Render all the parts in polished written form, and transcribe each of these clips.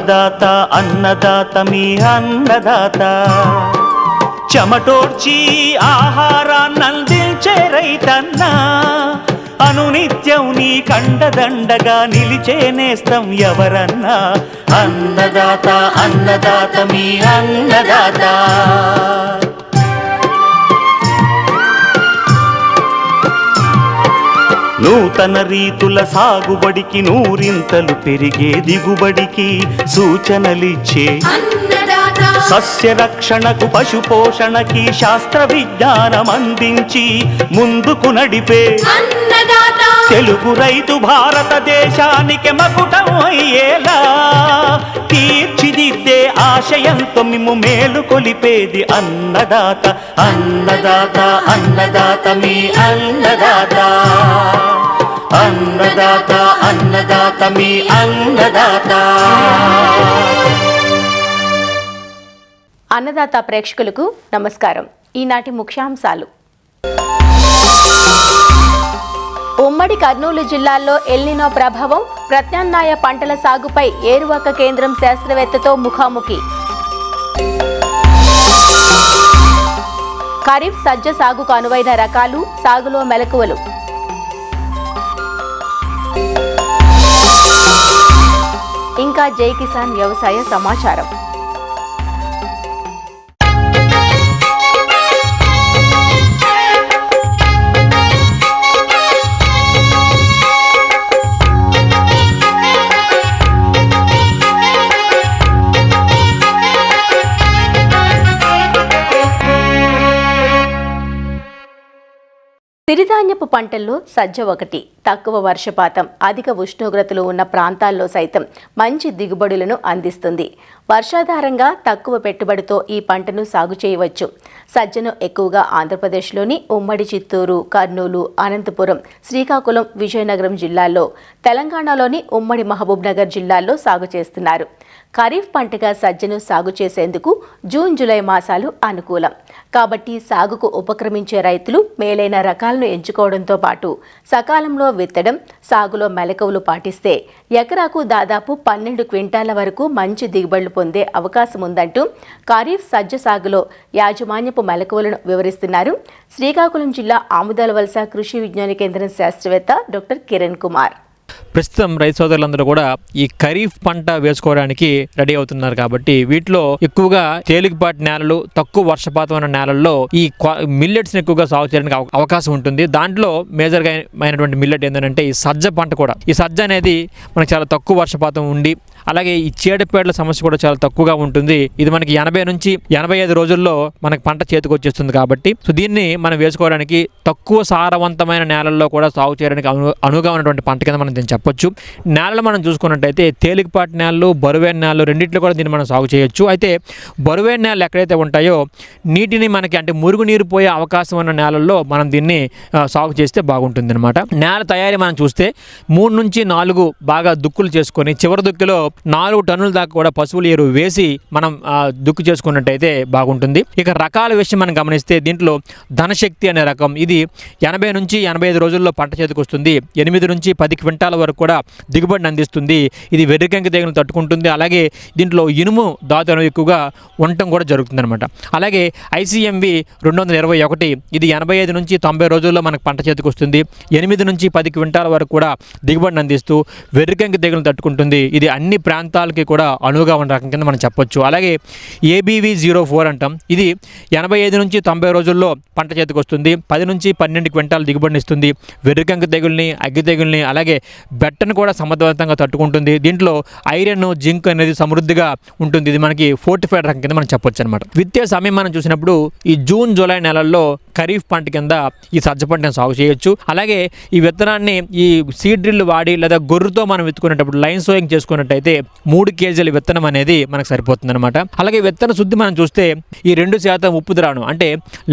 అన్నదాత అన్నదాత మీ అన్నదాత చెమటోడ్చి ఆహారాన్నందించే రైతన్నా అనునిత్యం నీ కండదండగా నిలిచే నేస్తం ఎవరన్నా అన్నదాత అన్నదాత మీ అన్నదాత నూతన రీతుల సాగుబడికి నూరింతలు పెరిగే దిగుబడికి సూచనలిచ్చే సస్య రక్షణకు పశు పోషణకి శాస్త్ర విజ్ఞానం అందించి ముందుకు నడిపే తెలుగు రైతు భారతదేశానికి మకుటం అయ్యేలా తీర్చిదిద్దే ఆశయంతో మిమ్ము మేలు కొలిపేది అన్నదాత అన్నదాత అన్నదాత మీ అన్నదాత అన్నదాత అన్నదాత మీ అన్నదాత. అన్నదాత ప్రేక్షకులకు నమస్కారం. ఈనాటి ముఖ్యాంశాలు. ఉమ్మడి కర్నూలు జిల్లాలో ఎల్నినో ప్రభావం, ప్రత్యామ్నాయ పంటల సాగుపై ఏరువాక కేంద్రం శాస్త్రవేత్తతో ముఖాముఖి. ఖరీఫ్ సజ్జ సాగుకు అనువైన రకాలు, సాగులో మెలకువలు. ఇంకా జై కిసాన్ వ్యవసాయ సమాచారం. సిరిధాన్యపు పంటల్లో సజ్జ ఒకటి. తక్కువ వర్షపాతం, అధిక ఉష్ణోగ్రతలు ఉన్న ప్రాంతాల్లో సైతం మంచి దిగుబడులను అందిస్తుంది. వర్షాధారంగా తక్కువ పెట్టుబడితో ఈ పంటను సాగు చేయవచ్చు. సజ్జను ఎక్కువగా ఆంధ్రప్రదేశ్లోని ఉమ్మడి చిత్తూరు, కర్నూలు, అనంతపురం, శ్రీకాకుళం, విజయనగరం జిల్లాల్లో, తెలంగాణలోని ఉమ్మడి మహబూబ్ నగర్ జిల్లాల్లో సాగు చేస్తున్నారు. ఖరీఫ్ పంటగా సజ్జను సాగు చేసేందుకు జూన్, జూలై మాసాలు అనుకూలం. కాబట్టి సాగుకు ఉపక్రమించే రైతులు మేలైన రకాలను ఎంచుకోవడంతో పాటు సకాలంలో విత్తడం, సాగులో మెలకువలు పాటిస్తే ఎకరాకు దాదాపు 12 క్వింటాల వరకు మంచి దిగుబడులు పొందే అవకాశం ఉందంటూ ఖరీఫ్ సజ్జ సాగులో యాజమాన్యపు మెలకువలను వివరిస్తున్నారు శ్రీకాకుళం జిల్లా ఆముదాలవలస కృషి విజ్ఞాన కేంద్రం శాస్త్రవేత్త డాక్టర్ కిరణ్ కుమార్. ప్రస్తుతం రైతు సోదరులందరూ కూడా ఈ ఖరీఫ్ పంట వేసుకోవడానికి రెడీ అవుతున్నారు. కాబట్టి వీటిలో ఎక్కువగా తేలికపాటి నేలలు, తక్కువ వర్షపాతం ఉన్న నేలల్లో ఈ మిల్లెట్స్ ఎక్కువగా సాగు చేయడానికి అవకాశం ఉంటుంది. దాంట్లో మేజర్గా అయినటువంటి మిల్లెట్ ఏంటంటే ఈ సజ్జ పంట కూడా. ఈ సజ్జ అనేది మనకు చాలా తక్కువ వర్షపాతం ఉండి, అలాగే ఈ చీడపేడల సమస్య కూడా చాలా తక్కువగా ఉంటుంది. ఇది మనకి 80 నుంచి 85 రోజుల్లో మనకి పంట చేతికి వచ్చేస్తుంది. కాబట్టి సో దీన్ని మనం వేసుకోవడానికి తక్కువ సారవంతమైన నేలల్లో కూడా సాగు చేయడానికి అనువుగా ఉన్నటువంటి పంట కింద మనం దీన్ని చెప్పొచ్చు. నేలలు మనం చూసుకున్నట్టయితే తేలికపాటి నేలలు, బరువైన నేలలు రెండింటిలో కూడా దీన్ని మనం సాగు చేయొచ్చు. అయితే బరువైన నేలలు ఎక్కడైతే ఉంటాయో నీటిని మనకి అంటే మురుగునీరు పోయే అవకాశం ఉన్న నేలల్లో మనం దీన్ని సాగు చేస్తే బాగుంటుంది అనమాట. నేల తయారీ మనం చూస్తే 3 నుంచి 4 బాగా దుక్కులు చేసుకొని చివరి దుక్కులో 4 టన్నుల దాకా కూడా పశువుల ఎరువు వేసి మనం దుక్కు చేసుకున్నట్టయితే బాగుంటుంది. ఇక రకాల విషయం మనం గమనిస్తే దీంట్లో ధనశక్తి అనే రకం, ఇది 80 నుంచి 85 రోజుల్లో పంట చేతికి వస్తుంది. 8 నుంచి 10 క్వింటాల వరకు కూడా దిగుబడిని అందిస్తుంది. ఇది వెర్రికంకి తెగులు తట్టుకుంటుంది. అలాగే దీంట్లో ఇనుము దాతను ఎక్కువగా ఉండటం కూడా జరుగుతుంది అనమాట. అలాగే ICMV 221, ఇది 85 నుంచి 90 రోజుల్లో మనకు పంట చేతికి వస్తుంది. 8 నుంచి 10 క్వింటాల వరకు కూడా దిగుబడిని అందిస్తూ వెర్రికంకి తెగులు తట్టుకుంటుంది. ఇది అన్ని ప్రాంతాలకి కూడా అనువుగా ఉన్న రకం కింద మనం చెప్పొచ్చు. అలాగే ABV 04 అంటాం. ఇది 85 నుంచి 90 రోజుల్లో పంట చేతికి వస్తుంది. 10 నుంచి 12 క్వింటాల దిగుబడిని ఇస్తుంది. వెర్రికంకి తెగుల్ని, అగ్గి తెగుల్ని, అలాగే బెట్టను కూడా సమర్థవంతంగా తట్టుకుంటుంది. దీంట్లో ఐరన్, జింక్ అనేది సమృద్ధిగా ఉంటుంది. ఇది మనకి ఫోర్టిఫైడ్ రకం కింద మనం చెప్పొచ్చు అనమాట. విత్తే సమయం మనం చూసినప్పుడు ఈ జూన్, జూలై నెలల్లో ఖరీఫ్ పంట కింద ఈ సజ్జ పంటను సాగు చేయొచ్చు. అలాగే ఈ విత్తనాన్ని ఈ సీడ్ డ్రిల్ వాడి లేదా గొర్రుతో మనం విత్తుకునేటప్పుడు లైన్ సోయింగ్ చేసుకున్నట్టయితే 3 కేజీల విత్తనం అనేది మనకు సరిపోతుంది అనమాట. అలాగే విత్తన శుద్ధి మనం చూస్తే ఈ 2% ఉప్పు ద్రావణం అంటే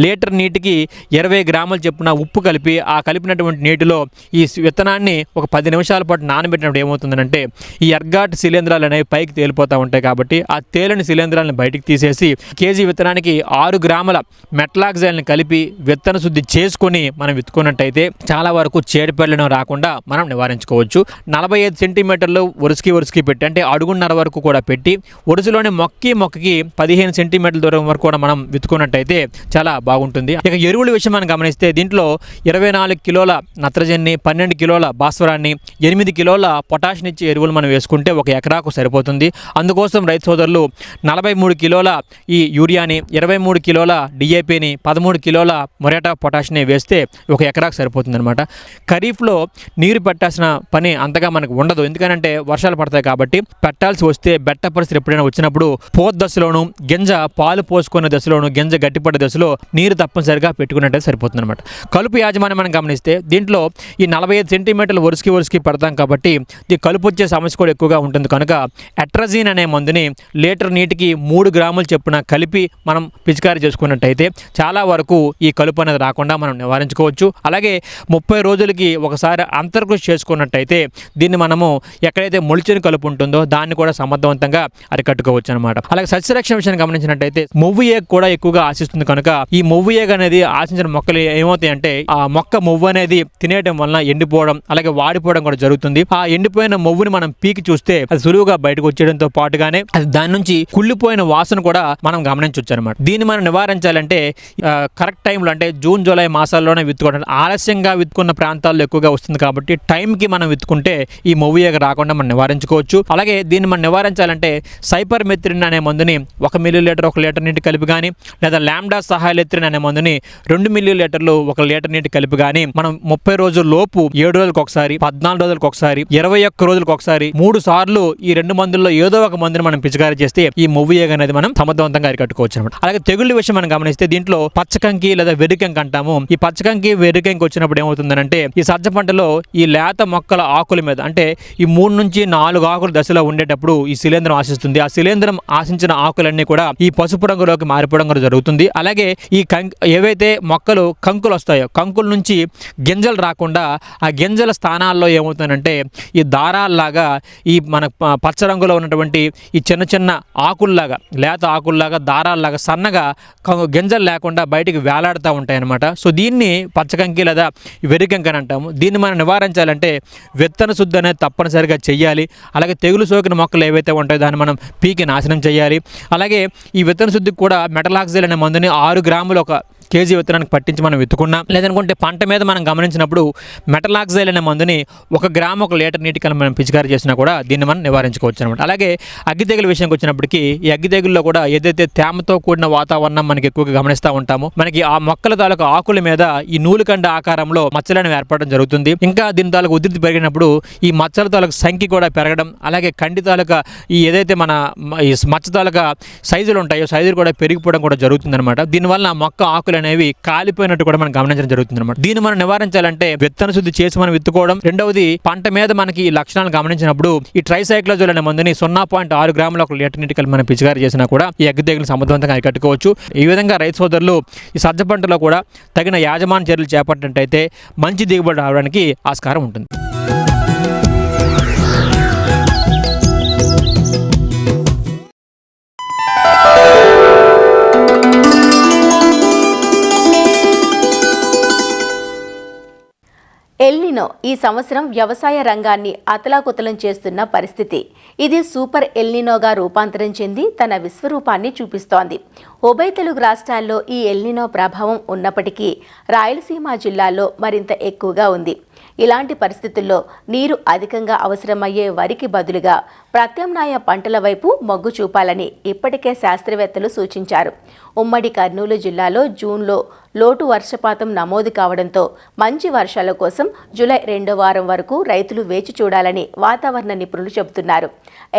లీటర్ నీటికి 20 గ్రాముల చొప్పున ఉప్పు కలిపి ఆ కలిపినటువంటి నీటిలో ఈ విత్తనాన్ని ఒక 10 నిమిషాల పాటు నానబెట్టినప్పుడు ఏమవుతుందంటే ఈ ఎర్గాట్ శిలీంధ్రాలు అనేవి పైకి తేలిపోతూ ఉంటాయి. కాబట్టి ఆ తేలిన శిలీంధ్రాలను బయటికి తీసేసి కేజీ విత్తనానికి 6 గ్రాముల మెట్లాక్సైల్ని కలిపి విత్తన శుద్ధి చేసుకొని మనం విత్తుకున్నట్టయితే చాలా వరకు చీడపీడలను రాకుండా మనం నివారించుకోవచ్చు. 45 సెంటీమీటర్లు వరుసకి పెట్టాను. అంటే అడుగున్నర వరకు కూడా పెట్టి వరుసలోనే మొక్కకి 15 సెంటీమీటర్ల దూరం వరకు కూడా మనం విత్తుకున్నట్టయితే చాలా బాగుంటుంది. ఇక ఎరువుల విషయం మనం గమనిస్తే దీంట్లో 24 కిలోల నత్రజని, 12 కిలోల భాస్వరాన్ని, 8 కిలోల పొటాషియం ఇచ్చే ఎరువులు మనం వేసుకుంటే ఒక ఎకరాకు సరిపోతుంది. అందుకోసం రైతు సోదరులు 43 కిలోల ఈ యూరియాని, 23 కిలోల డిఏపిని, 13 కిలోల మొరేటా పొటాషియం వేస్తే ఒక ఎకరాకు సరిపోతుంది అనమాట. ఖరీఫ్లో నీరు పెట్టాల్సిన పని అంతగా మనకు ఉండదు, ఎందుకంటే వర్షాలు పడతాయి కాబట్టి. పెట్టాల్సి వస్తే బెట్ట పరిస్థితి ఎప్పుడైనా వచ్చినప్పుడు పోత్ దశలోను, గింజ పాలు పోసుకునే దశలోను, గింజ గట్టిపడే దశలో నీరు తప్పనిసరిగా పెట్టుకున్నట్టే సరిపోతుంది అనమాట. కలుపు యాజమాన్యం మనం గమనిస్తే దీంట్లో ఈ 45 సెంటీమీటర్లు వరుసకి పెడతాం కాబట్టి ఈ కలుపు వచ్చే సమస్య కూడా ఎక్కువగా ఉంటుంది. కనుక అట్రజిన్ అనే మందుని లీటర్ నీటికి 3 గ్రాములు చొప్పున కలిపి మనం పిచికారీ చేసుకున్నట్టయితే చాలా వరకు ఈ కలుపు అనేది రాకుండా మనం నివారించుకోవచ్చు. అలాగే 30 రోజులకి ఒకసారి అంతర్కృషి చేసుకున్నట్టయితే దీన్ని మనము ఎక్కడైతే మొలిచిన కలుపు ఉంటుందో దాన్ని కూడా సమర్థవంతంగా అరికట్టుకోవచ్చు అనమాట. అలాగే సస్యరక్షణ విషయాన్ని గమనించినట్టయితే మొవ్వు ఏగ కూడా ఎక్కువగా ఆశిస్తుంది. కనుక ఈ మొవ్వు ఏగ అనేది ఆశించిన మొక్కలు ఏమవుతాయంటే ఆ మొక్క మొవ్వు అనేది తినేయడం వలన ఎండిపోవడం, అలాగే వాడిపోవడం కూడా జరుగుతుంది. ఆ ఎండిపోయిన మొవ్వుని మనం పీకి చూస్తే అది సులువుగా బయటకు వచ్చేయడంతో పాటుగానే అది దాని నుంచి కుళ్ళిపోయిన వాసన కూడా మనం గమనించవచ్చు అనమాట. దీన్ని మనం నివారించాలంటే కరెక్ట్ టైంలో అంటే జూన్ జూలై మాసాల్లోనే విత్తుకోవడం. ఆలస్యంగా విత్తుకున్న ప్రాంతాల్లో ఎక్కువగా వస్తుంది కాబట్టి టైంకి మనం విత్తుకుంటే ఈ మొవ్వు ఏగ రాకుండా మనం నివారించుకోవచ్చు. అలాగే దీన్ని మనం నివారించాలంటే సైపర్మెత్రిన్ అనే మందుని 1 మిల్లీలీటర్ 1 లీటర్ నీటి కలిపి కానీ, లేదా లాంబ్డా సహాయలెత్రిన్ అనే మందుని 2 మిల్లీలీటర్లు 1 లీటర్ నీటి కలిపి కానీ మనం 30 రోజుల లోపు 7 రోజులకు ఒకసారి, 14 రోజులకు ఒకసారి, 21 రోజులకు ఒకసారి 3 సార్లు ఈ 2 మందుల్లో ఏదో ఒక మందుని మనం పిచికారీ చేస్తే ఈ మొవ్వు ఏగ అనేది మనం సమర్థవంతంగా అరికట్టుకోవచ్చు అనమాట. అలాగే తెగుళ్ళ విషయం మనం గమనిస్తే దీంట్లో పచ్చకంకి లేదా వెర్రికంకి అంటాము. ఈ పచ్చకంకి వెర్రికంకి వచ్చినప్పుడు ఏమవుతుందంటే ఈ సజ్జ పంటలో ఈ లేత మొక్కల ఆకుల మీద అంటే ఈ 3 నుంచి 4 ఆకుల దశలో ఉండేటప్పుడు ఈ శిలీంధ్రం ఆశిస్తుంది. ఆ శిలీంధ్రం ఆశించిన ఆకులన్నీ కూడా ఈ పసుపు రంగులోకి మారిపోవడం కూడా జరుగుతుంది. అలాగే ఈ ఏవైతే మొక్కలు కంకులు వస్తాయో కంకుల నుంచి గింజలు రాకుండా ఆ గింజల స్థానాల్లో ఏమవుతుందంటే ఈ దారాల్లాగా ఈ మన పచ్చ రంగులో ఉన్నటువంటి ఈ చిన్న ఆకుల్లాగా, లేత ఆకుల్లాగా, దారాల్లాగా సన్నగా గింజలు లేకుండా బయటికి వేలాడుతూ ఉంటాయి అన్నమాట. సో దీన్ని పచ్చకంకి లేదా వెర్రికంకి అని అంటాము. దీన్ని మనం నివారించాలంటే విత్తన శుద్ధి అనేది తప్పనిసరిగా చెయ్యాలి. అలాగే తెగులు సోకిన మొక్కలు ఏవైతే ఉంటాయో దాన్ని మనం పీకి నాశనం చేయాలి. అలాగే ఈ విత్తన శుద్ధికి కూడా మెటలాక్సిల్ అనే మందుని 6 గ్రాములు 1 కేజీ విత్తనానికి పట్టించి మనం విత్తుకున్నాం. లేదనుకుంటే పంట మీద మనం గమనించినప్పుడు మెటలాక్సైల్ అనే మందుని 1 గ్రాము 1 లీటర్ నీటి కలిపి మనం పిచికారీ చేసినా కూడా దీన్ని మనం నివారించుకోవచ్చు అనమాట. అలాగే అగ్గి తెగుల విషయానికి వచ్చినప్పటికీ ఈ అగ్గి తెగుల్లో కూడా ఏదైతే తేమతో కూడిన వాతావరణం మనకి ఎక్కువగా గమనిస్తూ ఉంటామో మనకి ఆ మొక్కల తాలూకు ఆకుల మీద ఈ నూలుకండ ఆకారంలో మచ్చలను ఏర్పడడం జరుగుతుంది. ఇంకా దీని తాలూకు ఉధృతి పెరిగినప్పుడు ఈ మచ్చల తాలూకు సంఖ్య కూడా పెరగడం, అలాగే కంటి తాలూకా ఈ ఏదైతే మన ఈ మచ్చ తాలూకా సైజులు ఉంటాయో సైజులు కూడా పెరిగిపోవడం కూడా జరుగుతుంది అనమాట. దీనివల్ల మొక్క ఆకులు అనేవి కాలిపోయినట్టు కూడా మనం గమనించడం జరుగుతుంది అనమాట. దీన్ని మనం నివారించాలంటే విత్తన శుద్ధి చేసి మనం విత్తుకోవడం. రెండవది పంట మీద మనకి ఈ లక్షణాలు గమనించినప్పుడు ఈ ట్రైసైక్లోజోల్ అనే మందుని 0.6 గ్రాముల 1 లీటర్ నీటి కలిపి మనం పిచికారీ చేసినా కూడా ఈ అగ్గి తెగులు సమర్థవంతంగా అరికట్టుకోవచ్చు. ఈ విధంగా రైతు సోదరులు ఈ సజ్జ పంటలో కూడా తగిన యాజమాన్య చర్యలు చేపట్టినట్టయితే మంచి దిగుబడి రావడానికి ఆస్కారం ఉంటుంది. ఎల్నినో ఈ సంవత్సరం వ్యవసాయ రంగాన్ని అతలాకుతలం చేస్తున్న పరిస్థితి. ఇది సూపర్ ఎల్నినోగా రూపాంతరం చెంది తన విశ్వరూపాన్ని చూపిస్తోంది. ఉభయ తెలుగు రాష్ట్రాల్లో ఈ ఎల్నినో ప్రభావం ఉన్నప్పటికీ రాయలసీమ జిల్లాల్లో మరింత ఎక్కువగా ఉంది. ఇలాంటి పరిస్థితుల్లో నీరు అధికంగా అవసరమయ్యే వరికి బదులుగా ప్రత్యామ్నాయ పంటల వైపు మొగ్గు చూపాలని ఇప్పటికే శాస్త్రవేత్తలు సూచించారు. ఉమ్మడి కర్నూలు జిల్లాలో జూన్లో లోటు వర్షపాతం నమోదు కావడంతో మంచి వర్షాల కోసం జూలై 2వ వారం వరకు రైతులు వేచి చూడాలని వాతావరణ నిపుణులు చెబుతున్నారు.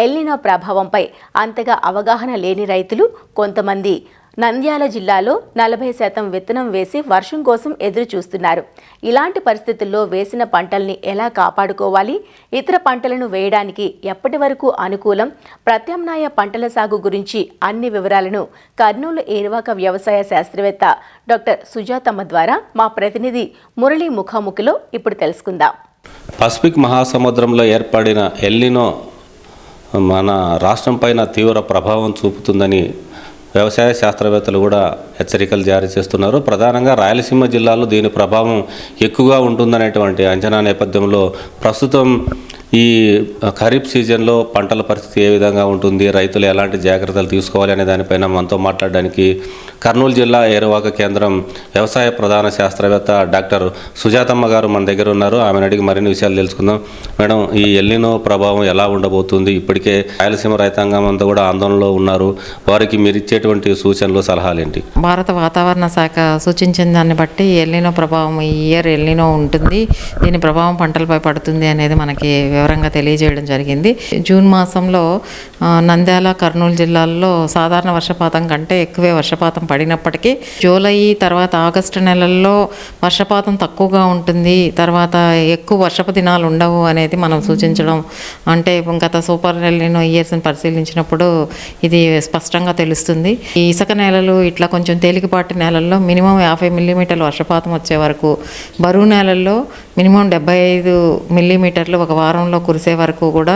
ఎల్నినో ప్రభావంపై అంతగా అవగాహన లేని రైతులు కొంతమంది నంద్యాల జిల్లాలో 40% విత్తనం వేసి వర్షం కోసం ఎదురు చూస్తున్నారు. ఇలాంటి పరిస్థితుల్లో వేసిన పంటల్ని ఎలా కాపాడుకోవాలి, ఇతర పంటలను వేయడానికి ఎప్పటి వరకు అనుకూలం, ప్రత్యామ్నాయ పంటల సాగు గురించి అన్ని వివరాలను కర్నూలు ఏరువాక వ్యవసాయ శాస్త్రవేత్త డాక్టర్ సుజాతమ్మ ద్వారా మా ప్రతినిధి మురళి ముఖాముఖిలో ఇప్పుడు తెలుసుకుందాం. పసిఫిక్ మహాసముద్రంలో ఏర్పడిన ఎల్నినో మన రాష్ట్రం పైన తీవ్ర ప్రభావం చూపుతుందని వ్యవసాయ శాస్త్రవేత్తలు కూడా హెచ్చరికలు జారీ చేస్తున్నారు. ప్రధానంగా రాయలసీమ జిల్లాలో దీని ప్రభావం ఎక్కువగా ఉంటుందనేటువంటి అంచనా నేపథ్యంలో ప్రస్తుతం ఈ ఖరీఫ్ సీజన్లో పంటల పరిస్థితి ఏ విధంగా ఉంటుంది, రైతులు ఎలాంటి జాగ్రత్తలు తీసుకోవాలి అనే దానిపైన మనతో మాట్లాడడానికి కర్నూలు జిల్లా ఏరువాక కేంద్రం వ్యవసాయ ప్రధాన శాస్త్రవేత్త డాక్టర్ సుజాతమ్మ గారు మన దగ్గర ఉన్నారు. ఆమెను అడిగి మరిన్ని విషయాలు తెలుసుకుందాం. మేడం, ఈ ఎల్నినో ప్రభావం ఎలా ఉండబోతుంది? ఇప్పటికే రాయలసీమ రైతాంగం అంతా కూడా ఆందోళనలో ఉన్నారు. వారికి మీరు ఇచ్చేటువంటి సూచనలు, సలహాలు ఏంటి? భారత వాతావరణ శాఖ సూచించిన దాన్ని బట్టి ఎల్నినో ప్రభావం ఈ ఇయర్ ఎల్నినో ఉంటుంది, దీని ప్రభావం పంటలపై పడుతుంది అనేది మనకి వివరంగా తెలియజేయడం జరిగింది. జూన్ మాసంలో నంద్యాల, కర్నూలు జిల్లాల్లో సాధారణ వర్షపాతం కంటే ఎక్కువే వర్షపాతం పడినప్పటికీ జూలై తర్వాత ఆగస్టు నెలల్లో వర్షపాతం తక్కువగా ఉంటుంది, తర్వాత ఎక్కువ వర్షపు దినాలు ఉండవు అనేది మనం సూచించడం, అంటే గత సూపర్ ఎల్నినో ఇయర్స్ని పరిశీలించినప్పుడు ఇది స్పష్టంగా తెలుస్తుంది. ఈ ఇసుక నేలలు ఇట్లా కొంచెం తేలికపాటి నేలల్లో మినిమం 50 మిల్లీమీటర్ల వర్షపాతం వచ్చే వరకు, బరువు నేలల్లో మినిమం 75 మిల్లీమీటర్లు ఒక వారంలో కురిసే వరకు కూడా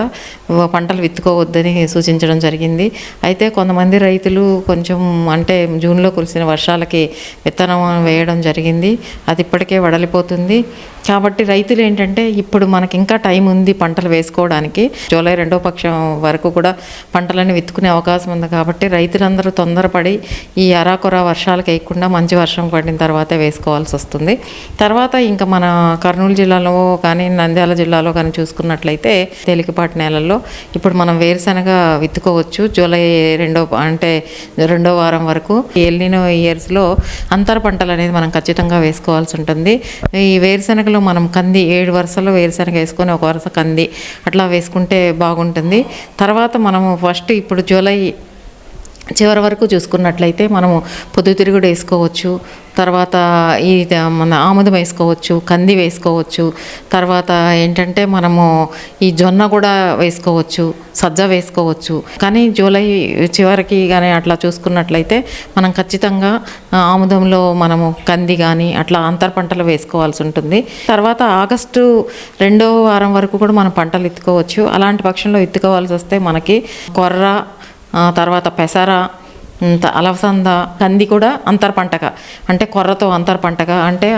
పంటలు విత్తుకోవద్దని సూచించడం జరిగింది. అయితే కొంతమంది రైతులు కొంచెం అంటే జూన్లో కురిసిన వర్షాలకి విత్తనం వేయడం జరిగింది, అది ఇప్పటికే వడలిపోతుంది. కాబట్టి రైతులు ఏంటంటే ఇప్పుడు మనకి ఇంకా టైం ఉంది పంటలు వేసుకోవడానికి, జూలై 2వ పక్షం వరకు కూడా పంటలను విత్తుకునే అవకాశం ఉంది. కాబట్టి రైతులందరూ తొందరపడి ఈ అరాకొర వర్షాలకు వేయకుండా మంచి వర్షం పడిన తర్వాతే వేసుకోవాల్సి వస్తుంది. తర్వాత ఇంకా మన కర్నూలు జిల్లాలో కానీ నంద్యాల జిల్లాలో కానీ చూసుకున్నట్లయితే తేలికపాటి నేలల్లో ఇప్పుడు మనం వేరుశనగ విత్తుకోవచ్చు. జూలై 2వ వారం వరకు ఎల్నినో ఇయర్స్లో అంతర పంటలు అనేది మనం ఖచ్చితంగా వేసుకోవాల్సి ఉంటుంది. ఈ వేరుశనగలో మనం కంది 7 వరుసలు వేరుశనగ వేసుకొని 1 వరుస కంది అట్లా వేసుకుంటే బాగుంటుంది. తర్వాత మనము ఫస్ట్ ఇప్పుడు జూలై చివరి వరకు చూసుకున్నట్లయితే మనము పొద్దుతిరుగుడు వేసుకోవచ్చు, తర్వాత ఈ మన ఆముదం వేసుకోవచ్చు, కంది వేసుకోవచ్చు, తర్వాత ఏంటంటే మనము ఈ జొన్న కూడా వేసుకోవచ్చు, సజ్జ వేసుకోవచ్చు. కానీ జూలై చివరికి కానీ అట్లా చూసుకున్నట్లయితే మనం ఖచ్చితంగా ఆముదంలో మనము కంది కానీ అట్లా అంతర పంటలు వేసుకోవాల్సి ఉంటుంది. తర్వాత ఆగస్టు 2వ వారం వరకు కూడా మనం పంటలు ఎత్తుకోవచ్చు. అలాంటి పక్షంలో ఎత్తుకోవాల్సి వస్తే మనకి కొర్ర, తర్వాత పెసర, అలసంద, కంది కూడా అంతర పంటగా, అంటే కొర్రతో అంతర పంటగా, అంటే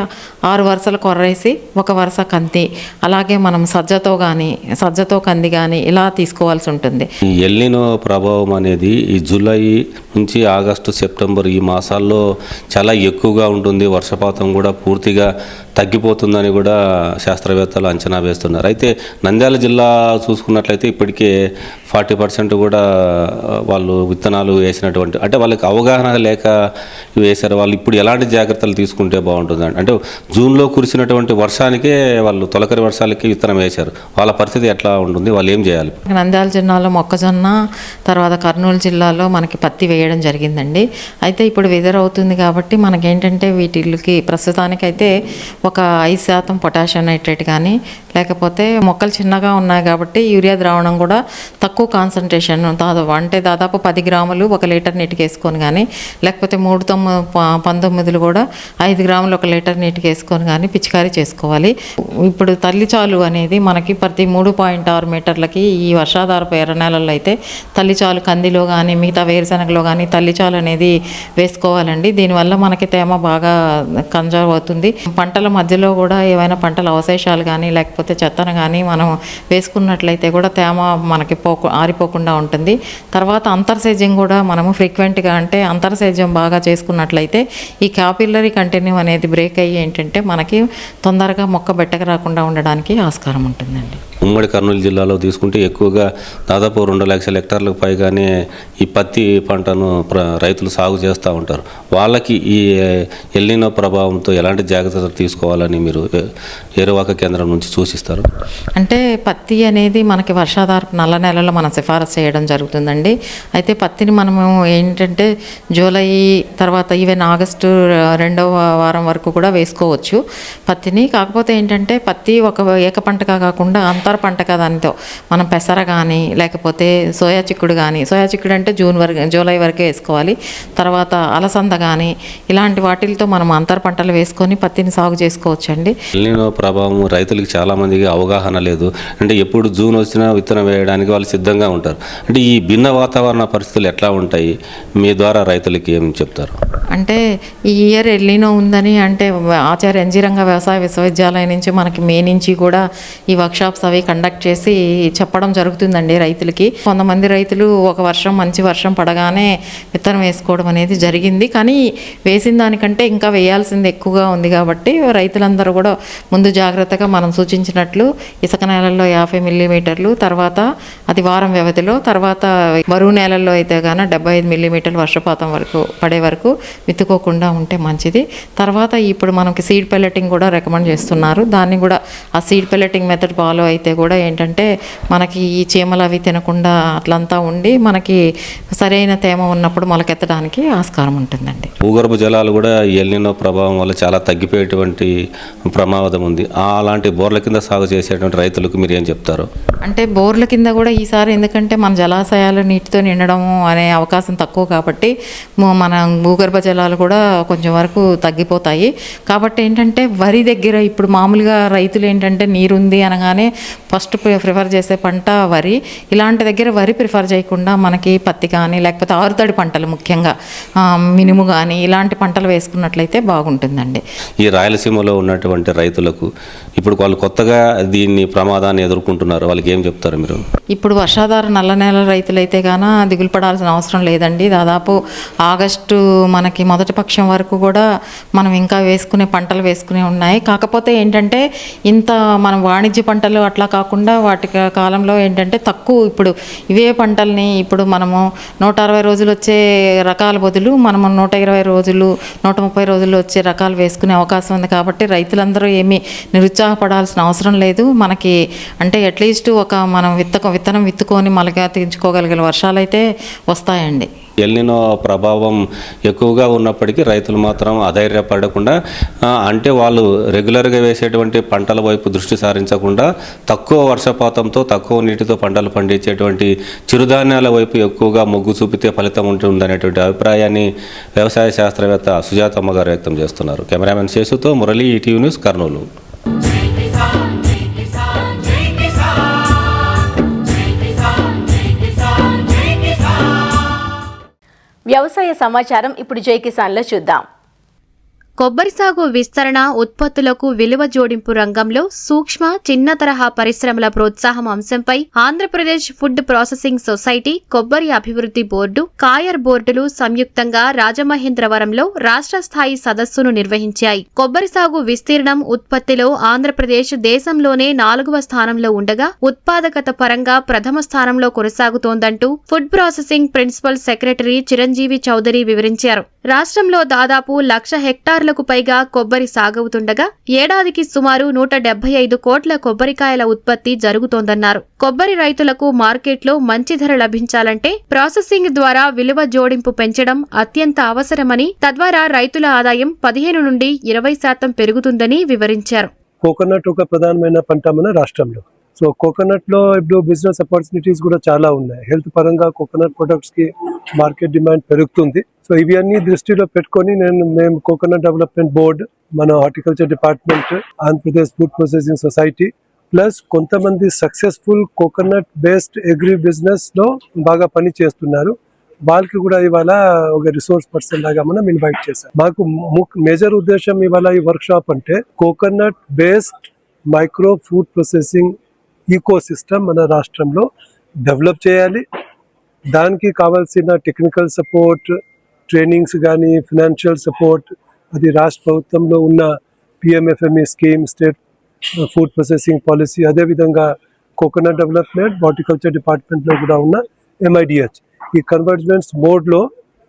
6 వరుసలు కొర్రేసి 1 వరుస కంది, అలాగే మనం సజ్జతో కంది కానీ ఇలా తీసుకోవాల్సి ఉంటుంది. ఈ ఎల్నినో ప్రభావం అనేది ఈ జూలై నుంచి ఆగస్టు, సెప్టెంబర్ ఈ మాసాల్లో చాలా ఎక్కువగా ఉంటుంది. వర్షపాతం కూడా పూర్తిగా తగ్గిపోతుందని కూడా శాస్త్రవేత్తలు అంచనా వేస్తున్నారు. అయితే నంద్యాల జిల్లా చూసుకున్నట్లయితే ఇప్పటికే 40% కూడా వాళ్ళు విత్తనాలు వేసినటువంటి, అంటే వాళ్ళకి అవగాహన లేక వేశారు. వాళ్ళు ఇప్పుడు ఎలాంటి జాగ్రత్తలు తీసుకుంటే బాగుంటుంది అంటే జూన్లో కురిసినటువంటి వర్షానికే వాళ్ళు తొలకరి వర్షాలకి విత్తనం వేశారు. వాళ్ళ పరిస్థితి ఎట్లా ఉంటుంది? వాళ్ళు ఏం చేయాలి? నంద్యాల జిల్లాలో మొక్కజొన్న, తర్వాత కర్నూలు జిల్లాలో మనకి పత్తి వేయడం జరిగిందండి. అయితే ఇప్పుడు వెదర్ అవుతుంది కాబట్టి మనకేంటంటే వీటికి ప్రస్తుతానికైతే ఒక 5% పొటాషియం నైట్రేట్ కానీ, లేకపోతే మొక్కలు చిన్నగా ఉన్నాయి కాబట్టి యూరియా ద్రావణం కూడా తక్కువ కాన్సన్ట్రేషన్, అంటే దాదాపు 10 గ్రాములు 1 లీటర్ నీటికి వేసుకొని కానీ, లేకపోతే 3-19 కూడా 5 గ్రాములు 1 లీటర్ నీటికి వేసుకొని కానీ పిచికారీ చేసుకోవాలి. ఇప్పుడు తల్లిచాలు అనేది మనకి ప్రతి 3.6 మీటర్లకి ఈ వర్షాధారపు ఎర్ర నేలల్లో అయితే తల్లిచాలు కందిలో కానీ మిగతా వేరుశనగలో కానీ తల్లిచాలు అనేది వేసుకోవాలండి. దీనివల్ల మనకి తేమ బాగా కన్జర్వ్ అవుతుంది. పంటల మధ్యలో కూడా ఏవైనా పంటల అవశేషాలు కానీ లేకపోతే చెత్తను కానీ మనం వేసుకున్నట్లయితే కూడా తేమ మనకి ఆరిపోకుండా ఉంటుంది. తర్వాత అంతర్సేద్యం కూడా మనము ఫ్రీక్వెంట్గా, అంటే అంతర్సేద్యం బాగా చేసుకున్నట్లయితే ఈ క్యాపిల్లరీ కంటిన్యూ అనేది బ్రేక్ అయ్యి ఏంటంటే మనకి తొందరగా మొక్క బెట్టకు రాకుండా ఉండడానికి ఆస్కారం ఉంటుందండి. ఉమ్మడి కర్నూలు జిల్లాలో తీసుకుంటే ఎక్కువగా దాదాపు 2 లక్షల హెక్టార్లకు పైగానే ఈ పత్తి పంటను రైతులు సాగు చేస్తూ ఉంటారు. వాళ్ళకి ఈ ఎల్నినో ప్రభావంతో ఎలాంటి జాగ్రత్తలు తీసుకోవాలని మీరు ఏరువాక కేంద్రం నుంచి సూచిస్తారు? అంటే పత్తి అనేది మనకి వర్షాధారపు నల్ల నెలలో మనం సిఫారసు చేయడం జరుగుతుందండి. అయితే పత్తిని మనము ఏంటంటే జూలై తర్వాత ఈవెన్ ఆగస్టు 2వ వారం వరకు కూడా వేసుకోవచ్చు పత్తిని. కాకపోతే ఏంటంటే పత్తి ఒక ఏక పంటగా కాకుండా అంతర పంటగా దానితో మనం పెసర కానీ లేకపోతే సోయా చిక్కుడు కానీ, సోయా చిక్కుడు అంటే జూలై వరకే వేసుకోవాలి. తర్వాత అలసంద కానీ ఇలాంటి వాటిలతో మనం అంతర పంటలు వేసుకొని పత్తిని సాగు చేసుకోవచ్చండి. ఎల్నినో ప్రభావం రైతులకు చాలా మందికి అవగాహన లేదు. అంటే ఎప్పుడు జూన్ వచ్చినా విత్తనం వేయడానికి వాళ్ళు సిద్ధంగా ఉంటారు. అంటే ఈ భిన్న వాతావరణ పరిస్థితులు ఎట్లా ఉంటాయి, మీ ద్వారా రైతులకి ఏం చెప్తారు? అంటే ఈ ఇయర్ ఎల్నినో ఉందని అంటే ఆచార్య ఎన్జీ రంగా వ్యవసాయ విశ్వవిద్యాలయం నుంచి మనకి మే నుంచి కూడా ఈ వర్క్షాప్స్ అవి కండక్ట్ చేసి చెప్పడం జరుగుతుందండి రైతులకి. కొంతమంది రైతులు ఒక వర్షం మంచి వర్షం పడగానే విత్తనం వేసుకోవడం అనేది జరిగింది. కానీ వేసిన దానికంటే ఇంకా వేయాల్సింది ఎక్కువగా ఉంది కాబట్టి రైతులందరూ కూడా ముందు జాగ్రత్తగా మనం సూచించినట్లు ఇసుక నేలల్లో 50 మిల్లీమీటర్లు, తర్వాత అది వారం వ్యవధిలో, తర్వాత బరువు నేలల్లో అయితే గాన 75 మిల్లీమీటర్ల వర్షపాతం వరకు పడే వరకు విత్తుకోకుండా ఉంటే మంచిది. తర్వాత ఇప్పుడు మనకి సీడ్ పెల్లెటింగ్ కూడా రికమెండ్ చేస్తున్నారు. దాన్ని కూడా ఆ సీడ్ పెల్లెటింగ్ మెథడ్ ఫాలో అయితే కూడా ఏంటంటే మనకి ఈ చీమలు అవి తినకుండా అట్లంతా ఉండి మనకి సరైన తేమ ఉన్నప్పుడు మొలకెత్తడానికి ఆస్కారం ఉంటుందండి. భూగర్భ జలాలు కూడా ఎల్నినో ప్రభావం వల్ల చాలా తగ్గిపోయేటువంటి ప్రమాదం ఉంది. అలాంటి బోర్ల కింద సాగు చేసేటువంటి రైతులకు మీరు ఏం చెప్తారు? అంటే బోర్ల కింద కూడా ఈసారి ఎందుకంటే మన జలాశయాలు నీటితో నిండడం అనే అవకాశం తక్కువ కాబట్టి మన భూగర్భ జలాలు కూడా కొంచెం వరకు తగ్గిపోతాయి. కాబట్టి ఏంటంటే వరి దగ్గర ఇప్పుడు మామూలుగా రైతులు ఏంటంటే నీరుంది అనగానే ఫస్ట్ ప్రిఫర్ చేసే పంట వరి. ఇలాంటి దగ్గర వరి ప్రిఫర్ చేయకుండా మనకి పత్తి కానీ లేకపోతే ఆరుతడి పంటలు ముఖ్యంగా మినుము కానీ ఇలాంటి పంటలు వేసుకున్నట్లయితే బాగుంటుందండి. ఈ రాయలసీమలో ఉన్నటువంటి రైతులకు ఇప్పుడు వాళ్ళు కొత్తగా దీన్ని ప్రమాదాన్ని ఎదుర్కొంటున్నారు, వాళ్ళకి ఏం చెప్తారు మీరు? ఇప్పుడు వర్షాధార నల్ల నేల రైతులైతే గాన దిగులు పడాల్సిన అవసరం లేదండి. దాదాపు ఆగస్టు మనకి మొదటి పక్షం వరకు కూడా మనం ఇంకా వేసుకునే పంటలు వేసుకునే ఉన్నాయి. కాకపోతే ఏంటంటే ఇంత మనం వాణిజ్య పంటలు అట్లా కాకుండా వాటి కాలంలో ఏంటంటే తక్కువ ఇప్పుడు ఇవే పంటల్ని ఇప్పుడు మనము 160 రోజులు వచ్చే రకాల బదులు మనము 120 రోజులు 130 రోజులు వచ్చే రకాలు వేసుకునే అవకాశం ఉంది. కాబట్టి రైతులందరూ ఏమీ నిరుత్సాహపడాల్సిన అవసరం లేదు. మనకి అంటే అట్లీస్ట్ ఒక మనం విత్తనం విత్తుకొని మలగా తీర్చుకోగలిగిన వర్షాలైతే వస్తాయండి. ఎల్నినో ప్రభావం ఎక్కువగా ఉన్నప్పటికీ రైతులు మాత్రం అధైర్యపడకుండా అంటే వాళ్ళు రెగ్యులర్గా వేసేటువంటి పంటల వైపు దృష్టి సారించకుండా తక్కువ వర్షపాతంతో తక్కువ నీటితో పంటలు పండించేటువంటి చిరుధాన్యాల వైపు ఎక్కువగా మొగ్గు చూపితే ఫలితం ఉంటుందనేటువంటి అభిప్రాయాన్ని వ్యవసాయ శాస్త్రవేత్త సుజాతమ్మ గారు వ్యక్తం చేస్తున్నారు. కెమెరామెన్ శేషుతో మురళి, ఈటీవీ న్యూస్, కర్నూలు. వ్యవసాయ సమాచారం ఇప్పుడు జై కిసాన్లో చూద్దాం. కొబ్బరి సాగు విస్తరణ, ఉత్పత్తులకు విలువ జోడింపు రంగంలో సూక్ష్మ, చిన్న తరహా పరిశ్రమల ప్రోత్సాహం అంశంపై ఆంధ్రప్రదేశ్ ఫుడ్ ప్రాసెసింగ్ సొసైటీ, కొబ్బరి అభివృద్ధి బోర్డు, కాయర్ బోర్డులు సంయుక్తంగా రాజమహేంద్రవరంలో రాష్ట్ర స్థాయి సదస్సును నిర్వహించాయి. కొబ్బరి సాగు విస్తీర్ణం, ఉత్పత్తిలో ఆంధ్రప్రదేశ్ దేశంలోనే 4వ స్థానంలో ఉండగా ఉత్పాదకత పరంగా ప్రథమ స్థానంలో కొనసాగుతోందంటూ food processing principal secretary Chiranjeevi Chowdary వివరించారు. రాష్ట్రంలో దాదాపు 1,00,000 హెక్టార్లకు పైగా కొబ్బరి సాగవుతుండగా ఏడాదికి సుమారు 175 కోట్ల కొబ్బరికాయల ఉత్పత్తి జరుగుతోందన్నారు. కొబ్బరి రైతులకు మార్కెట్లో మంచి ధర లభించాలంటే ప్రాసెసింగ్ ద్వారా విలువ జోడింపు పెంచడం అత్యంత అవసరమని, తద్వారా రైతుల ఆదాయం 15 నుండి 20% పెరుగుతుందని వివరించారు. కోకోనట్ ఒక ప్రధానమైన పంట మన రాష్ట్రంలో. సో కోకోనట్ లో ఇప్పుడు బిజినెస్ ఆపర్చునిటీస్ కూడా చాలా ఉన్నాయి. హెల్త్ పరంగా కోకోనట్ ప్రొడక్ట్స్ కి మార్కెట్ డిమాండ్ పెరుగుతుంది. సో ఇవి అన్ని దృష్టిలో పెట్టుకొని మేము కోకోనట్ డెవలప్మెంట్ బోర్డ్, మన horticulture department, Andhra Pradesh food processing society plus కొంతమంది successful coconut based agri business లో బాగా పని చేస్తున్నారు. వాళ్ళకి కూడా ఇవాళ ఒక రిసోర్స్ పర్సన్ లాగా మనం ఇన్వైట్ చేశాం. మాకు మేజర్ ఉద్దేశం ఇవాళ ఈ వర్క్ షాప్ అంటే coconut based micro food processing ecosystem మన రాష్ట్రంలో డెవలప్ చేయాలి. దానికి కావాల్సిన టెక్నికల్ సపోర్ట్, ట్రైనింగ్స్ కానీ ఫినాన్షియల్ సపోర్ట్ అది రాష్ట్ర ప్రభుత్వంలో ఉన్న PMFME scheme, state food processing policy, అదేవిధంగా కోకోనట్ డెవలప్మెంట్, హార్టికల్చర్ డిపార్ట్మెంట్లో కూడా ఉన్న MIDH ఈ కన్వర్జెన్స్ మోడ్లో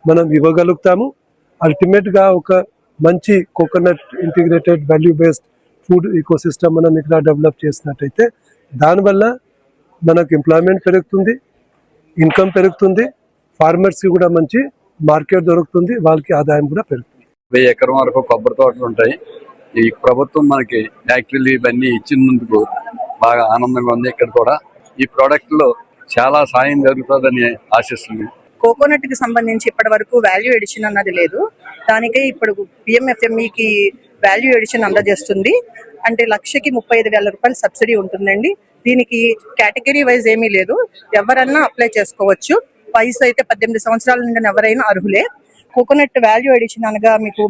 మనం ఇవ్వగలుగుతాము. అల్టిమేట్గా ఒక మంచి coconut integrated value based food ecosystem మనం ఇక్కడ డెవలప్ చేసినట్టయితే దానివల్ల మనకు ఎంప్లాయ్మెంట్ పెరుగుతుంది, ఇన్కమ్ పెరుగుతుంది, ఫార్మర్స్కి కూడా మంచి మార్కెట్ దొరుకుతుంది, వాళ్ళకి ఆదాయం కూడా పెరుగుతుంది. 1000 ఎకరం వరకు కొబ్బరి తోటలు ఉంటాయి. ఈ ప్రభుత్వం మనకి యాక్చువల్లీ ఇవన్నీ ఇచ్చినందుకు బాగా ఆనందంగా ఉంది. ఇక్కడ కూడా ఈ ప్రోడక్ట్ లో చాలా సాయం జరుగుతుందని ఆశిస్తుంది. కోకోనట్ కి సంబంధించి ఇప్పటి వరకు వాల్యూ ఎడిషన్ అన్నది లేదు. దానికే ఇప్పుడు పిఎంఎఫ్ఎంఈకి వాల్యూ ఎడిషన్ అందజేస్తుంది. అంటే 1,35,000 రూపాయలు సబ్సిడీ ఉంటుందండి. దీనికి కేటగిరీ వైజ్ ఏమీ లేదు, ఎవరన్నా అప్లై చేసుకోవచ్చు. వయసు అయితే 18 సంవత్సరాల నుండి ఎవరైనా అర్హులే. కోకోనట్ వాల్యూ ఎడిషన్ అనగా మీకు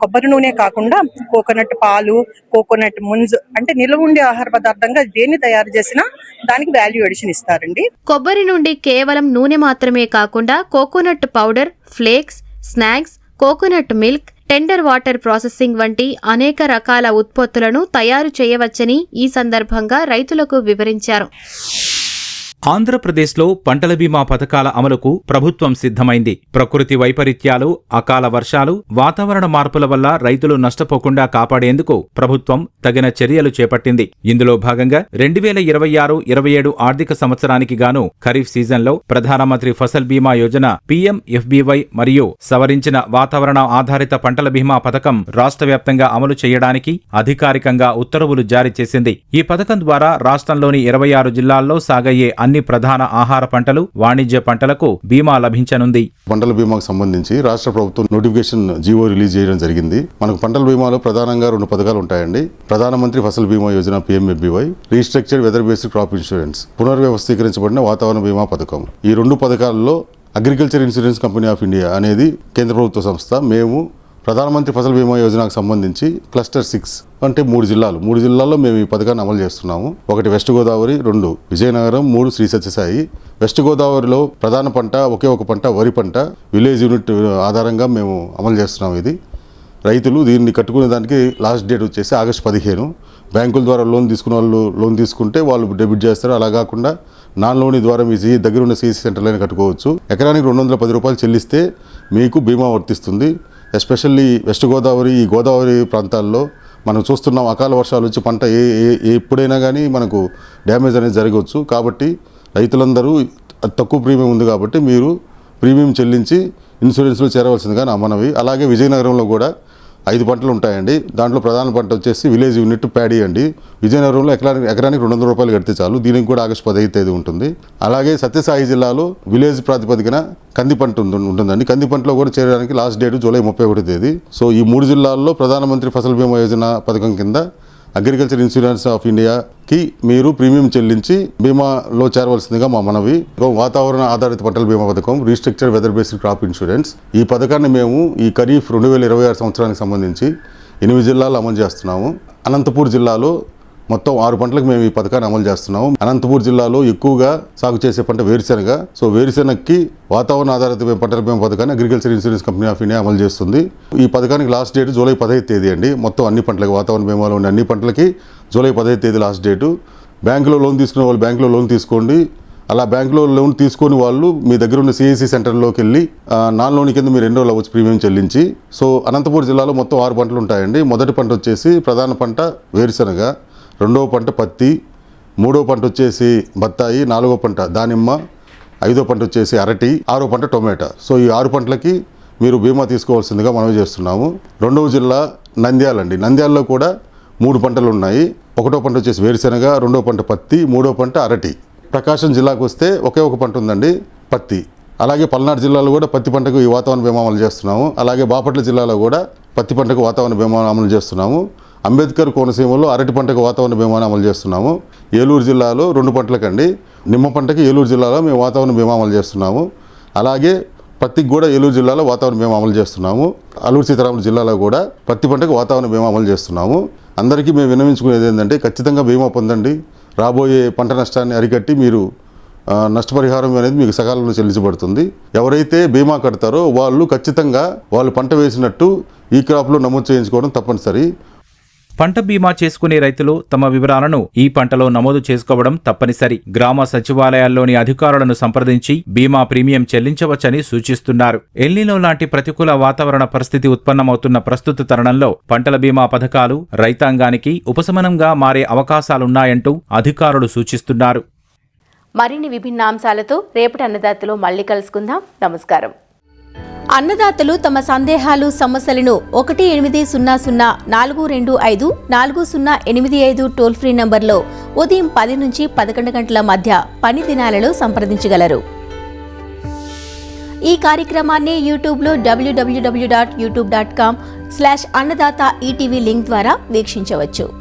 కొబ్బరి నూనె కాకుండా కోకోనట్ పాలు, కోకోనట్ మున్స్ అంటే నిల్వ ఉండే ఆహార పదార్థంగా దేన్ని తయారు చేసినా దానికి వాల్యూ ఎడిషన్ ఇస్తారండి. కొబ్బరి నుండి కేవలం నూనె మాత్రమే కాకుండా coconut powder, flakes, snacks, coconut milk, tender water processing వంటి అనేక రకాల ఉత్పత్తులను తయారు చేయవచ్చని ఈ సందర్భంగా రైతులకు వివరించారు. ఆంధ్రప్రదేశ్లో పంటల బీమా పథకాల అమలుకు ప్రభుత్వం సిద్ధమైంది. ప్రకృతి వైపరీత్యాలు, అకాల వర్షాలు, వాతావరణ మార్పుల వల్ల రైతులు నష్టపోకుండా కాపాడేందుకు ప్రభుత్వం తగిన చర్యలు చేపట్టింది. ఇందులో భాగంగా 2026-27 ఆర్థిక సంవత్సరానికి గాను ఖరీఫ్ సీజన్లో ప్రధానమంత్రి ఫసల్ బీమా యోజన PMFBY మరియు సవరించిన వాతావరణ ఆధారిత పంటల బీమా పథకం రాష్ట్ర వ్యాప్తంగా అమలు చేయడానికి అధికారికంగా ఉత్తర్వులు జారీ చేసింది. ఈ పథకం ద్వారా రాష్ట్రంలోని 26 జిల్లాల్లో సాగయ్యే అన్ని ప్రధాన ఆహార పంటలు, వాణిజ్య పంటలకు బీమా లభించనుంది. పంటల బీమాకు సంబంధించి రాష్ట్ర ప్రభుత్వం నోటిఫికేషన్ జీవో రిలీజ్ చేయడం జరిగింది. మనకు పంటల బీమాలో ప్రధానంగా 2 పథకాలు ఉంటాయండి. Pradhan Mantri Fasal Bima Yojana PMFBY, restructured weather based crop insurance, పునర్వ్యవస్థీకరించబడిన వాతావరణ బీమా పథకం. ఈ 2 పథకాలలో agriculture insurance company of India అనేది కేంద్ర ప్రభుత్వ సంస్థ. మేము ప్రధానమంత్రి ఫసల్ బీమా యోజనకు సంబంధించి క్లస్టర్ 6 అంటే 3 జిల్లాల్లో మేము ఈ పథకాన్ని అమలు చేస్తున్నాము. 1 వెస్ట్ గోదావరి, 2 విజయనగరం, 3 శ్రీ సత్యసాయి. వెస్ట్ గోదావరిలో ప్రధాన పంట ఒకే ఒక పంట వరి పంట. విలేజ్ యూనిట్ ఆధారంగా మేము అమలు చేస్తున్నాము. ఇది రైతులు దీన్ని కట్టుకునే దానికి లాస్ట్ డేట్ వచ్చేసి ఆగస్టు 15. బ్యాంకుల ద్వారా లోన్ తీసుకున్న వాళ్ళు లోన్ తీసుకుంటే వాళ్ళు డెబిట్ చేస్తారు. అలా కాకుండా నాన్ లోన్ ద్వారా మీ దగ్గర ఉన్న CC సెంటర్లైనా కట్టుకోవచ్చు. ఎకరానికి 210 రూపాయలు చెల్లిస్తే మీకు బీమా వర్తిస్తుంది. ఎస్పెషల్లీ వెస్ట్ గోదావరి, ఈ గోదావరి ప్రాంతాల్లో మనం చూస్తున్నాం అకాల వర్షాలు వచ్చి పంట ఎప్పుడైనా కానీ మనకు డ్యామేజ్ అనేది జరగవచ్చు. కాబట్టి రైతులందరూ తక్కువ ప్రీమియం ఉంది కాబట్టి మీరు ప్రీమియం చెల్లించి ఇన్సూరెన్స్లో చేరవలసిందిగా నా మనవి. అలాగే విజయనగరంలో కూడా 5 పంటలు ఉంటాయండి. దాంట్లో ప్రధాన పంట వచ్చేసి విలేజ్ యూనిట్ ప్యాడీ అండి. విజయనగరంలో ఎకరానికి 200 రూపాయలు కడితే చాలు. దీనికి కూడా ఆగస్టు 15 తేదీ ఉంటుంది. అలాగే సత్యసాయి జిల్లాలో విలేజ్ ప్రాతిపదికన కంది పంట ఉంటుందండి. కంది పంటలో కూడా చేరడానికి లాస్ట్ డేట్ జూలై 31 తేదీ. సో ఈ 3 జిల్లాల్లో ప్రధానమంత్రి ఫసల్ బీమా యోజన పథకం కింద అగ్రికల్చర్ ఇన్సూరెన్స్ ఆఫ్ ఇండియాకి మీరు ప్రీమియం చెల్లించి బీమాలో చేరవలసిందిగా మా మనవి. వాతావరణ ఆధారిత పంటల బీమా పథకం, restructured weather based crop insurance, ఈ పథకాన్ని మేము ఈ ఖరీఫ్ 2026 సంవత్సరానికి సంబంధించి 8 జిల్లాల్లో అమలు చేస్తున్నాము. అనంతపూర్ జిల్లాలో మొత్తం 6 పంటలకు మేము ఈ పథకాన్ని అమలు చేస్తున్నాము. అనంతపూర్ జిల్లాలో ఎక్కువగా సాగు చేసే పంట వేరుశెనగ. సో వేరుశెనగకి వాతావరణ ఆధారిత పంటల బీమా పథకాన్ని agriculture insurance company of India అమలు చేస్తుంది. ఈ పథకానికి లాస్ట్ డేట్ జూలై 15 తేదీ అండి. మొత్తం అన్ని పంటలకి, వాతావరణ బీమాలో ఉండే అన్ని పంటలకి జూలై 15 తేదీ లాస్ట్ డేటు. బ్యాంకులో లోన్ తీసుకునే వాళ్ళు బ్యాంకులో లోన్ తీసుకోండి. అలా బ్యాంకులో లోన్ తీసుకొని వాళ్ళు మీ దగ్గర ఉన్న CSC సెంటర్లోకి వెళ్ళి నాన్ లోన్ కింద మీరు 2 రోజులు అవ్వచ్చు ప్రీమియం చెల్లించి. సో అనంతపూర్ జిల్లాలో మొత్తం 6 పంటలు ఉంటాయండి. మొదటి పంట వచ్చేసి ప్రధాన పంట వేరుశెనగ, 2వ పంట పత్తి, 3వ పంట వచ్చేసి బత్తాయి, 4వ పంట దానిమ్మ, 5వ పంట వచ్చేసి అరటి, 6వ పంట టొమాటో. సో ఈ 6 పంటలకి మీరు బీమా తీసుకోవాల్సిందిగా మనవి చేస్తున్నాము. 2వ జిల్లా నంద్యాల అండి. నంద్యాలలో కూడా 3 పంటలు ఉన్నాయి. 1వ పంట వచ్చేసి వేరుశెనగ, 2వ పంట పత్తి, 3వ పంట అరటి. ప్రకాశం జిల్లాకు వస్తే ఒకే ఒక పంట ఉందండి, పత్తి. అలాగే పల్నాడు జిల్లాలో కూడా పత్తి పంటకు ఈ వాతావరణ బీమా అమలు చేస్తున్నాము. అలాగే బాపట్ల జిల్లాలో కూడా పత్తి పంటకు వాతావరణ బీమా అమలు చేస్తున్నాము. అంబేద్కర్ కోనసీమలో అరటి పంటకు వాతావరణ బీమాను అమలు చేస్తున్నాము. ఏలూరు జిల్లాలో 2 పంటలకండి, నిమ్మ పంటకి ఏలూరు జిల్లాలో మేము వాతావరణ బీమా అమలు చేస్తున్నాము. అలాగే పత్తికి కూడా ఏలూరు జిల్లాలో వాతావరణ బీమా అమలు చేస్తున్నాము. అల్లూరు సీతారామరాజు జిల్లాలో కూడా పత్తి పంటకు వాతావరణ బీమా అమలు చేస్తున్నాము. అందరికీ మేము విన్నవించుకునేది ఏంటంటే ఖచ్చితంగా బీమా పొందండి. రాబోయే పంట నష్టాన్ని అరికట్టి మీరు నష్టపరిహారం అనేది మీకు సకాలంలో చెల్లించబడుతుంది. ఎవరైతే బీమా కడతారో వాళ్ళు ఖచ్చితంగా వాళ్ళు పంట వేసినట్టు ఈ క్రాప్లో నమోదు చేయించుకోవడం తప్పనిసరి. పంట బీమా చేసుకునే రైతులు తమ వివరాలను ఈ పంటలో నమోదు చేసుకోవడం తప్పనిసరి. గ్రామ సచివాలయాల్లోని అధికారులను సంప్రదించి బీమా ప్రీమియం చెల్లించవచ్చని సూచిస్తున్నారు. ఎల్నినో లాంటి ప్రతికూల వాతావరణ పరిస్థితి ఉత్పన్నమవుతున్న ప్రస్తుత తరుణంలో పంటల బీమా పథకాలు రైతాంగానికి ఉపశమనంగా మారే అవకాశాలున్నాయంటూ అధికారులు సూచిస్తున్నారు. మరిన్ని విభిన్న అంశాలతో రేపటి అన్నదాతలో మళ్ళీ కలుసుకుందాం. నమస్కారం. అన్నదాతలు తమ సందేహాలు, సమస్యలను 1800-425-4085 టోల్ ఫ్రీ నంబర్లో ఉదయం 10 నుంచి 11 గంటల మధ్య పని దినాలలో సంప్రదించగలరు. ఈ కార్యక్రమాన్ని యూట్యూబ్లో www.youtube.com/అన్నదాత ఈటీవీ లింక్ ద్వారా వీక్షించవచ్చు.